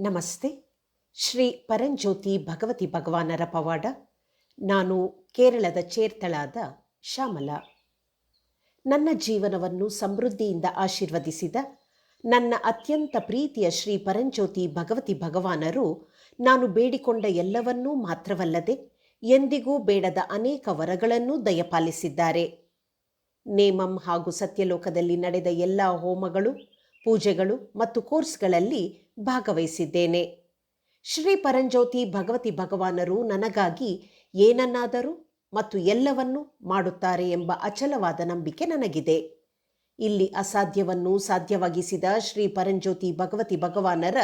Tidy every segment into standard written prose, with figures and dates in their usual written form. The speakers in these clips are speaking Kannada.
ನಮಸ್ತೆ. ಶ್ರೀ ಪರಂಜ್ಯೋತಿ ಭಗವತಿ ಭಗವಾನರ ಪವಾಡ. ನಾನು ಕೇರಳದ ಚೇರ್ತಳಾದ ಶ್ಯಾಮಲಾ. ನನ್ನ ಜೀವನವನ್ನು ಸಮೃದ್ಧಿಯಿಂದ ಆಶೀರ್ವದಿಸಿದ ನನ್ನ ಅತ್ಯಂತ ಪ್ರೀತಿಯ ಶ್ರೀ ಪರಂಜ್ಯೋತಿ ಭಗವತಿ ಭಗವಾನರು ನಾನು ಬೇಡಿಕೊಂಡ ಎಲ್ಲವನ್ನೂ ಮಾತ್ರವಲ್ಲದೆ ಎಂದಿಗೂ ಬೇಡದ ಅನೇಕ ವರಗಳನ್ನೂ ದಯಪಾಲಿಸಿದ್ದಾರೆ. ನೇಮಂ ಹಾಗೂ ಸತ್ಯಲೋಕದಲ್ಲಿ ನಡೆದ ಎಲ್ಲ ಹೋಮಗಳು, ಪೂಜೆಗಳು ಮತ್ತು ಕೋರ್ಸ್ಗಳಲ್ಲಿ ಭಾಗವಹಿಸಿದ್ದೇನೆ. ಶ್ರೀ ಪರಂಜ್ಯೋತಿ ಭಗವತಿ ಭಗವಾನರು ನನಗಾಗಿ ಏನನ್ನಾದರೂ ಮತ್ತು ಎಲ್ಲವನ್ನೂ ಮಾಡುತ್ತಾರೆ ಎಂಬ ಅಚಲವಾದ ನಂಬಿಕೆ ನನಗಿದೆ. ಇಲ್ಲಿ ಅಸಾಧ್ಯವನ್ನು ಸಾಧ್ಯವಾಗಿಸಿದ ಶ್ರೀ ಪರಂಜ್ಯೋತಿ ಭಗವತಿ ಭಗವಾನರ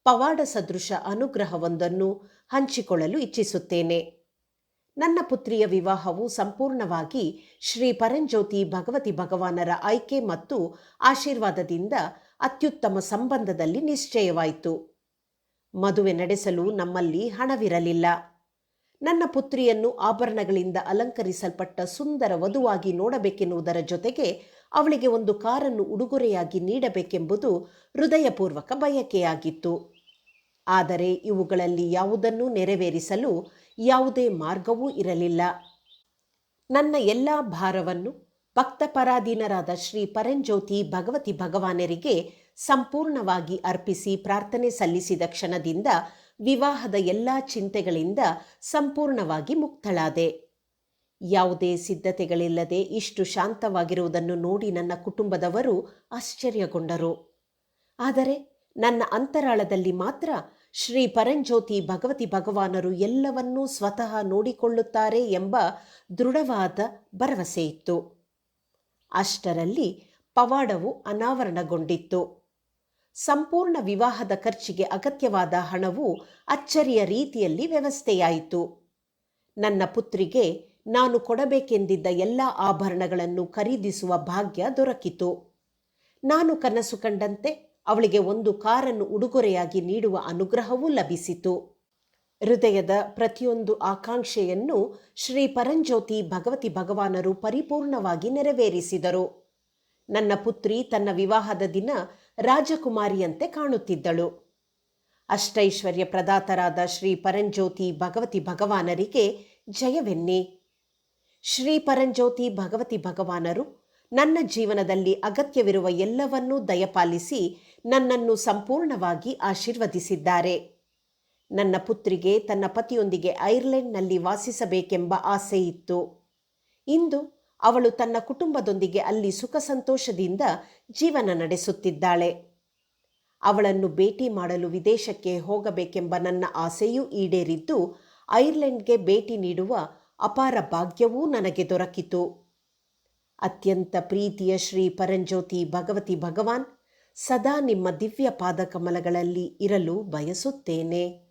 ಪವಾಡ ಸದೃಶ ಅನುಗ್ರಹವೊಂದನ್ನು ಹಂಚಿಕೊಳ್ಳಲು ಇಚ್ಛಿಸುತ್ತೇನೆ. ನನ್ನ ಪುತ್ರಿಯ ವಿವಾಹವು ಸಂಪೂರ್ಣವಾಗಿ ಶ್ರೀ ಪರಂಜ್ಯೋತಿ ಭಗವತಿ ಭಗವಾನರ ಆಯ್ಕೆ ಮತ್ತು ಆಶೀರ್ವಾದದಿಂದ ಅತ್ಯುತ್ತಮ ಸಂಬಂಧದಲ್ಲಿ ನಿಶ್ಚಯವಾಯಿತು. ಮದುವೆ ನಡೆಸಲು ನಮ್ಮಲ್ಲಿ ಹಣವಿರಲಿಲ್ಲ. ನನ್ನ ಪುತ್ರಿಯನ್ನು ಆಭರಣಗಳಿಂದ ಅಲಂಕರಿಸಲ್ಪಟ್ಟ ಸುಂದರ ವಧುವಾಗಿ ನೋಡಬೇಕೆನ್ನುವುದರ ಜೊತೆಗೆ ಅವಳಿಗೆ ಒಂದು ಕಾರನ್ನು ಉಡುಗೊರೆಯಾಗಿ ನೀಡಬೇಕೆಂಬುದು ಹೃದಯಪೂರ್ವಕ ಬಯಕೆಯಾಗಿತ್ತು. ಆದರೆ ಇವುಗಳಲ್ಲಿ ಯಾವುದನ್ನೂ ನೆರವೇರಿಸಲು ಯಾವುದೇ ಮಾರ್ಗವೂ ಇರಲಿಲ್ಲ. ನನ್ನ ಎಲ್ಲ ಭಾರವನ್ನು ಭಕ್ತಪರಾಧೀನರಾದ ಶ್ರೀ ಪರಂಜ್ಯೋತಿ ಭಗವತಿ ಭಗವಾನರಿಗೆ ಸಂಪೂರ್ಣವಾಗಿ ಅರ್ಪಿಸಿ ಪ್ರಾರ್ಥನೆ ಸಲ್ಲಿಸಿದ ಕ್ಷಣದಿಂದ ವಿವಾಹದ ಎಲ್ಲ ಚಿಂತೆಗಳಿಂದ ಸಂಪೂರ್ಣವಾಗಿ ಮುಕ್ತಳಾದೆ. ಯಾವುದೇ ಸಿದ್ಧತೆಗಳಿಲ್ಲದೆ ಇಷ್ಟು ಶಾಂತವಾಗಿರುವುದನ್ನು ನೋಡಿ ನನ್ನ ಕುಟುಂಬದವರು ಆಶ್ಚರ್ಯಗೊಂಡರು. ಆದರೆ ನನ್ನ ಅಂತರಾಳದಲ್ಲಿ ಮಾತ್ರ ಶ್ರೀ ಪರಂಜ್ಯೋತಿ ಭಗವತಿ ಭಗವಾನರು ಎಲ್ಲವನ್ನೂ ಸ್ವತಃ ನೋಡಿಕೊಳ್ಳುತ್ತಾರೆ ಎಂಬ ದೃಢವಾದ ಭರವಸೆಯಿತ್ತು. ಅಷ್ಟರಲ್ಲಿ ಪವಾಡವು ಅನಾವರಣಗೊಂಡಿತ್ತು. ಸಂಪೂರ್ಣ ವಿವಾಹದ ಖರ್ಚಿಗೆ ಅಗತ್ಯವಾದ ಹಣವು ಅಚ್ಚರಿಯ ರೀತಿಯಲ್ಲಿ ವ್ಯವಸ್ಥೆಯಾಯಿತು. ನನ್ನ ಪುತ್ರಿಗೆ ನಾನು ಕೊಡಬೇಕೆಂದಿದ್ದ ಎಲ್ಲ ಆಭರಣಗಳನ್ನು ಖರೀದಿಸುವ ಭಾಗ್ಯ ದೊರಕಿತು. ನಾನು ಕನಸು ಕಂಡಂತೆ ಅವಳಿಗೆ ಒಂದು ಕಾರನ್ನು ಉಡುಗೊರೆಯಾಗಿ ನೀಡುವ ಅನುಗ್ರಹವೂ ಲಭಿಸಿತು. ಹೃದಯದ ಪ್ರತಿಯೊಂದು ಆಕಾಂಕ್ಷೆಯನ್ನು ಶ್ರೀ ಪರಂಜ್ಯೋತಿ ಭಗವತಿ ಭಗವಾನರು ಪರಿಪೂರ್ಣವಾಗಿ ನೆರವೇರಿಸಿದರು. ನನ್ನ ಪುತ್ರಿ ತನ್ನ ವಿವಾಹದ ದಿನ ರಾಜಕುಮಾರಿಯಂತೆ ಕಾಣುತ್ತಿದ್ದಳು. ಅಷ್ಟೈಶ್ವರ್ಯ ಪ್ರದಾತರಾದ ಶ್ರೀ ಪರಂಜ್ಯೋತಿ ಭಗವತಿ ಭಗವಾನರಿಗೆ ಜಯವೆನ್ನಿ. ಶ್ರೀ ಪರಂಜ್ಯೋತಿ ಭಗವತಿ ಭಗವಾನರು ನನ್ನ ಜೀವನದಲ್ಲಿ ಅಗತ್ಯವಿರುವ ಎಲ್ಲವನ್ನೂ ದಯಪಾಲಿಸಿ ನನ್ನನ್ನು ಸಂಪೂರ್ಣವಾಗಿ ಆಶೀರ್ವದಿಸಿದ್ದಾರೆ. ನನ್ನ ಪುತ್ರಿಗೆ ತನ್ನ ಪತಿಯೊಂದಿಗೆ ಐರ್ಲೆಂಡ್ನಲ್ಲಿ ವಾಸಿಸಬೇಕೆಂಬ ಆಸೆ ಇತ್ತು. ಇಂದು ಅವಳು ತನ್ನ ಕುಟುಂಬದೊಂದಿಗೆ ಅಲ್ಲಿ ಸುಖ ಸಂತೋಷದಿಂದ ಜೀವನ ನಡೆಸುತ್ತಿದ್ದಾಳೆ. ಅವಳನ್ನು ಭೇಟಿ ಮಾಡಲು ವಿದೇಶಕ್ಕೆ ಹೋಗಬೇಕೆಂಬ ನನ್ನ ಆಸೆಯೂ ಈಡೇರಿದ್ದು ಐರ್ಲೆಂಡ್ಗೆ ಭೇಟಿ ನೀಡುವ ಅಪಾರ ಭಾಗ್ಯವೂ ನನಗೆ ದೊರಕಿತು. ಅತ್ಯಂತ ಪ್ರೀತಿಯ ಶ್ರೀ ಪರಂಜ್ಯೋತಿ ಭಗವತಿ ಭಗವಾನ್ ಸದಾ ನಿಮ್ಮ ದಿವ್ಯ ಪಾದಕಮಲಗಳಲ್ಲಿ ಇರಲು ಬಯಸುತ್ತೇನೆ.